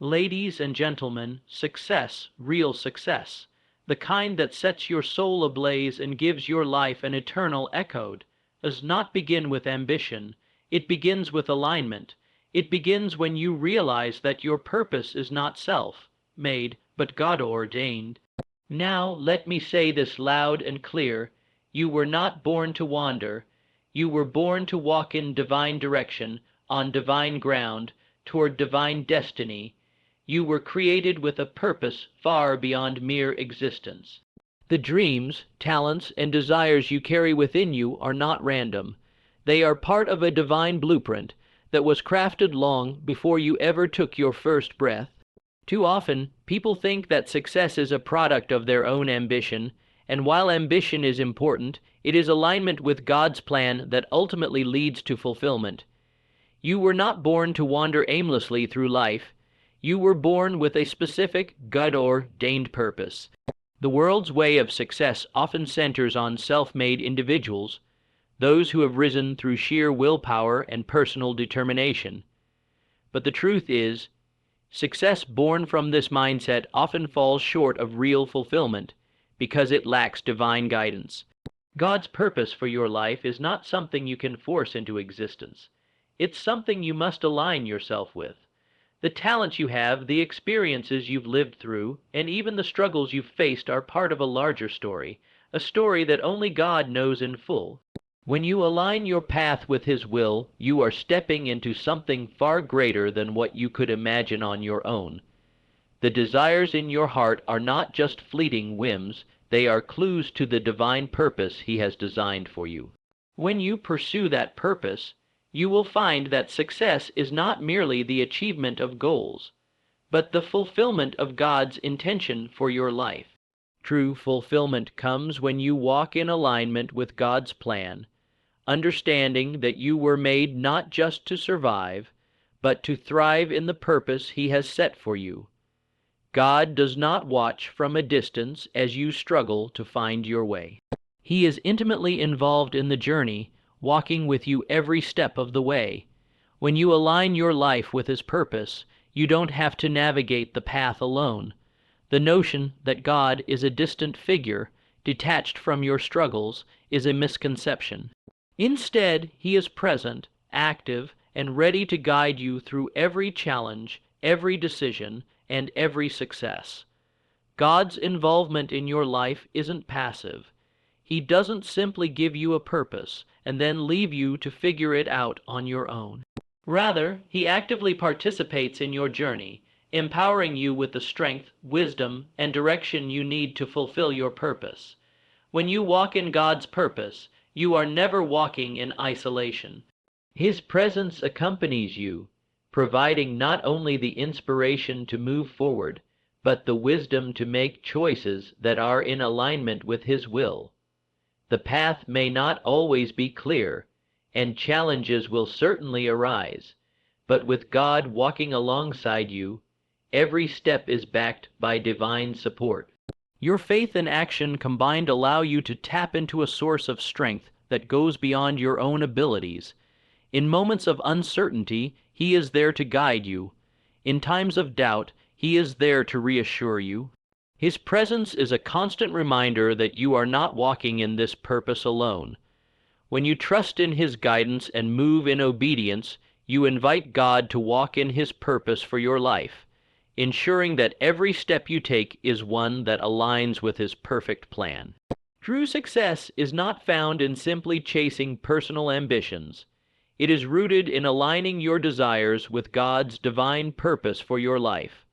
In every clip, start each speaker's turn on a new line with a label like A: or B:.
A: Ladies and gentlemen, success, real success, the kind that sets your soul ablaze and gives your life an eternal echo, does not begin with ambition. It begins with alignment. It begins when you realize that your purpose is not self-made, but God-ordained. Now let me say this loud and clear. You were not born to wander. You were born to walk in divine direction, on divine ground, toward divine destiny. You were created with a purpose far beyond mere existence. The dreams, talents, and desires you carry within you are not random. They are part of a divine blueprint that was crafted long before you ever took your first breath. Too often, people think that success is a product of their own ambition, and while ambition is important, it is alignment with God's plan that ultimately leads to fulfillment. You were not born to wander aimlessly through life. You were born with a specific, God-ordained purpose. The world's way of success often centers on self-made individuals, those who have risen through sheer willpower and personal determination. But the truth is, success born from this mindset often falls short of real fulfillment because it lacks divine guidance. God's purpose for your life is not something you can force into existence. It's something you must align yourself with. The talents you have, the experiences you've lived through, and even the struggles you've faced are part of a larger story, a story that only God knows in full. When you align your path with His will, you are stepping into something far greater than what you could imagine on your own. The desires in your heart are not just fleeting whims, they are clues to the divine purpose He has designed for you. When you pursue that purpose, you will find that success is not merely the achievement of goals, but the fulfillment of God's intention for your life. True fulfillment comes when you walk in alignment with God's plan, understanding that you were made not just to survive, but to thrive in the purpose He has set for you. God does not watch from a distance as you struggle to find your way. He is intimately involved in the journey, walking with you every step of the way. When you align your life with His purpose, you don't have to navigate the path alone. The notion that God is a distant figure, detached from your struggles, is a misconception. Instead, He is present, active, and ready to guide you through every challenge, every decision, and every success. God's involvement in your life isn't passive. He doesn't simply give you a purpose and then leave you to figure it out on your own. Rather, He actively participates in your journey, empowering you with the strength, wisdom, and direction you need to fulfill your purpose. When you walk in God's purpose, you are never walking in isolation. His presence accompanies you, providing not only the inspiration to move forward, but the wisdom to make choices that are in alignment with His will. The path may not always be clear, and challenges will certainly arise, but with God walking alongside you, every step is backed by divine support. Your faith and action combined allow you to tap into a source of strength that goes beyond your own abilities. In moments of uncertainty, He is there to guide you. In times of doubt, He is there to reassure you. His presence is a constant reminder that you are not walking in this purpose alone. When you trust in His guidance and move in obedience, you invite God to walk in His purpose for your life, ensuring that every step you take is one that aligns with His perfect plan. True success is not found in simply chasing personal ambitions. It is rooted in aligning your desires with God's divine purpose for your life.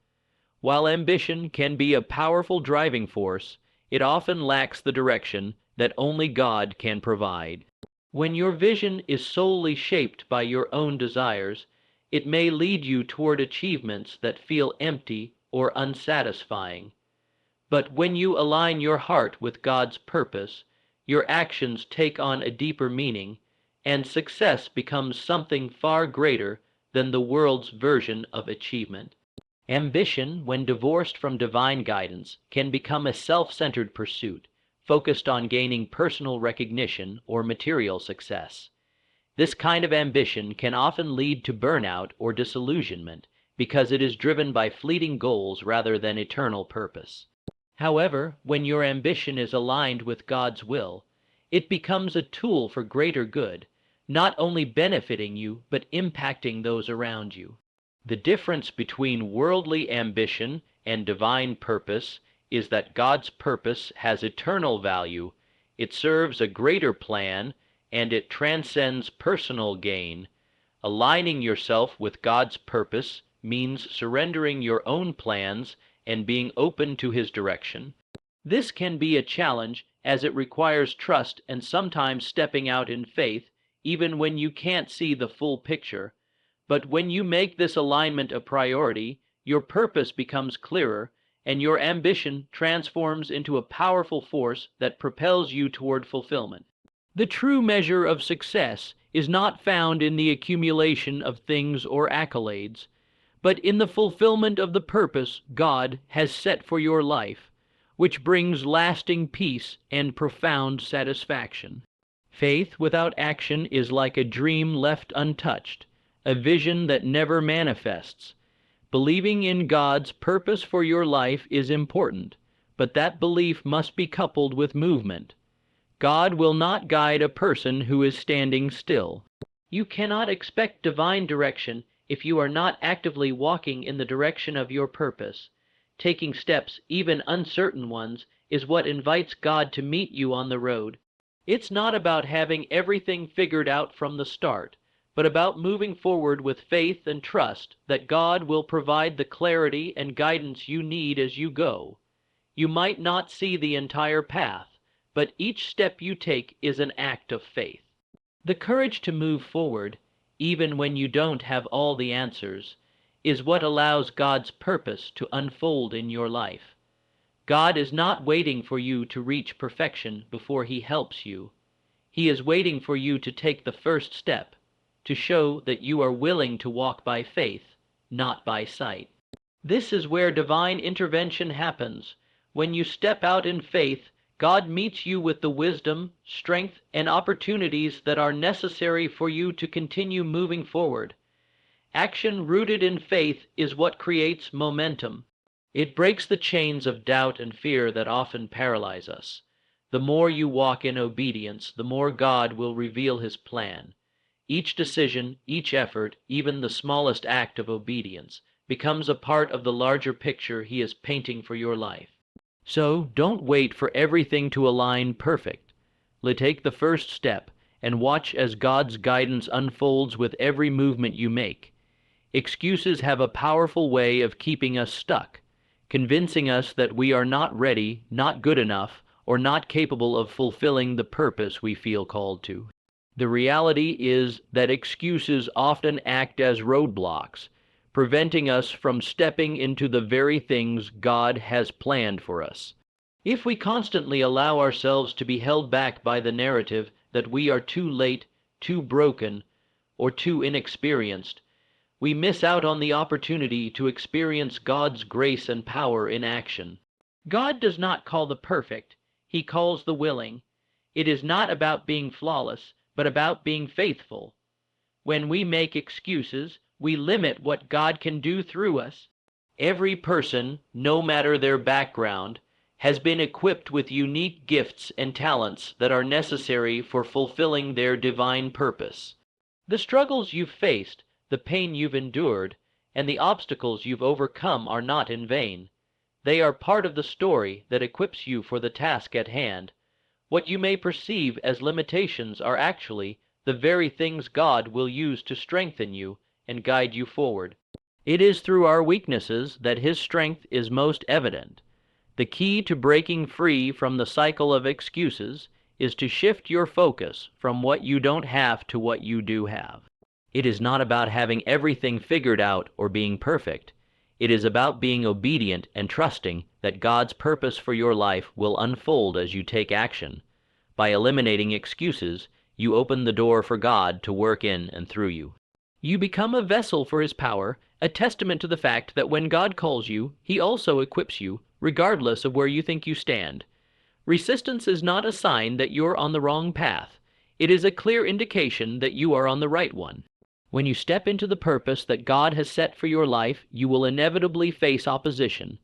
A: While ambition can be a powerful driving force, it often lacks the direction that only God can provide. When your vision is solely shaped by your own desires, it may lead you toward achievements that feel empty or unsatisfying. But when you align your heart with God's purpose, your actions take on a deeper meaning, and success becomes something far greater than the world's version of achievement. Ambition, when divorced from divine guidance, can become a self-centered pursuit, focused on gaining personal recognition or material success. This kind of ambition can often lead to burnout or disillusionment, because it is driven by fleeting goals rather than eternal purpose. However, when your ambition is aligned with God's will, it becomes a tool for greater good, not only benefiting you, but impacting those around you. The difference between worldly ambition and divine purpose is that God's purpose has eternal value, it serves a greater plan, and it transcends personal gain. Aligning yourself with God's purpose means surrendering your own plans and being open to His direction. This can be a challenge as it requires trust and sometimes stepping out in faith, even when you can't see the full picture. But when you make this alignment a priority, your purpose becomes clearer, and your ambition transforms into a powerful force that propels you toward fulfillment. The true measure of success is not found in the accumulation of things or accolades, but in the fulfillment of the purpose God has set for your life, which brings lasting peace and profound satisfaction. Faith without action is like a dream left untouched, a vision that never manifests. Believing in God's purpose for your life is important, but that belief must be coupled with movement. God will not guide a person who is standing still. You cannot expect divine direction if you are not actively walking in the direction of your purpose. Taking steps, even uncertain ones, is what invites God to meet you on the road. It's not about having everything figured out from the start, but about moving forward with faith and trust that God will provide the clarity and guidance you need as you go. You might not see the entire path, but each step you take is an act of faith. The courage to move forward, even when you don't have all the answers, is what allows God's purpose to unfold in your life. God is not waiting for you to reach perfection before He helps you. He is waiting for you to take the first step, to show that you are willing to walk by faith, not by sight. This is where divine intervention happens. When you step out in faith, God meets you with the wisdom, strength, and opportunities that are necessary for you to continue moving forward. Action rooted in faith is what creates momentum. It breaks the chains of doubt and fear that often paralyze us. The more you walk in obedience, the more God will reveal His plan. Each decision, each effort, even the smallest act of obedience, becomes a part of the larger picture He is painting for your life. So don't wait for everything to align perfect. Take the first step and watch as God's guidance unfolds with every movement you make. Excuses have a powerful way of keeping us stuck, convincing us that we are not ready, not good enough, or not capable of fulfilling the purpose we feel called to. The reality is that excuses often act as roadblocks, preventing us from stepping into the very things God has planned for us. If we constantly allow ourselves to be held back by the narrative that we are too late, too broken, or too inexperienced, we miss out on the opportunity to experience God's grace and power in action. God does not call the perfect, He calls the willing. It is not about being flawless, but about being faithful. When we make excuses, we limit what God can do through us. Every person, no matter their background, has been equipped with unique gifts and talents that are necessary for fulfilling their divine purpose. The struggles you've faced, the pain you've endured, and the obstacles you've overcome are not in vain. They are part of the story that equips you for the task at hand. What you may perceive as limitations are actually the very things God will use to strengthen you and guide you forward. It is through our weaknesses that His strength is most evident. The key to breaking free from the cycle of excuses is to shift your focus from what you don't have to what you do have. It is not about having everything figured out or being perfect. It is about being obedient and trusting that God's purpose for your life will unfold as you take action. By eliminating excuses, you open the door for God to work in and through you. You become a vessel for His power, a testament to the fact that when God calls you, He also equips you, regardless of where you think you stand. Resistance is not a sign that you're on the wrong path. It is a clear indication that you are on the right one. When you step into the purpose that God has set for your life, you will inevitably face opposition.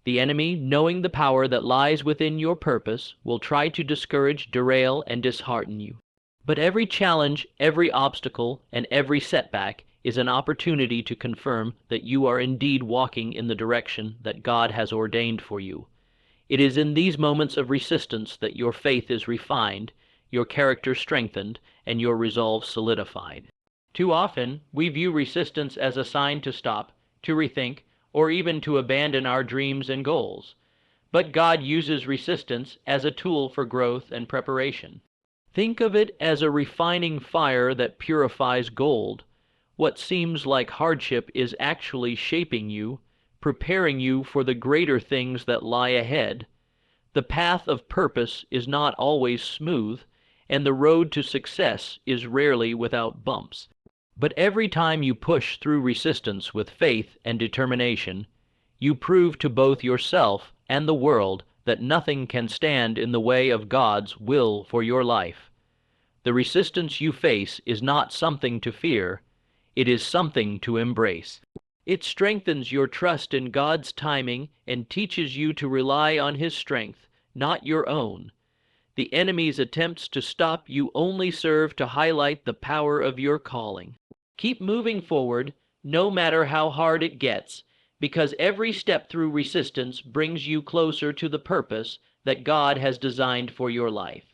A: The enemy, knowing the power that lies within your purpose, will try to discourage, derail, and dishearten you. But every challenge, every obstacle, and every setback is an opportunity to confirm that you are indeed walking in the direction that God has ordained for you. It is in these moments of resistance that your faith is refined, your character strengthened, and your resolve solidified. Too often, we view resistance as a sign to stop, to rethink, or even to abandon our dreams and goals. But God uses resistance as a tool for growth and preparation. Think of it as a refining fire that purifies gold. What seems like hardship is actually shaping you, preparing you for the greater things that lie ahead. The path of purpose is not always smooth, and the road to success is rarely without bumps. But every time you push through resistance with faith and determination, you prove to both yourself and the world that nothing can stand in the way of God's will for your life. The resistance you face is not something to fear, it is something to embrace. It strengthens your trust in God's timing and teaches you to rely on His strength, not your own. The enemy's attempts to stop you only serve to highlight the power of your calling. Keep moving forward, no matter how hard it gets, because every step through resistance brings you closer to the purpose that God has designed for your life.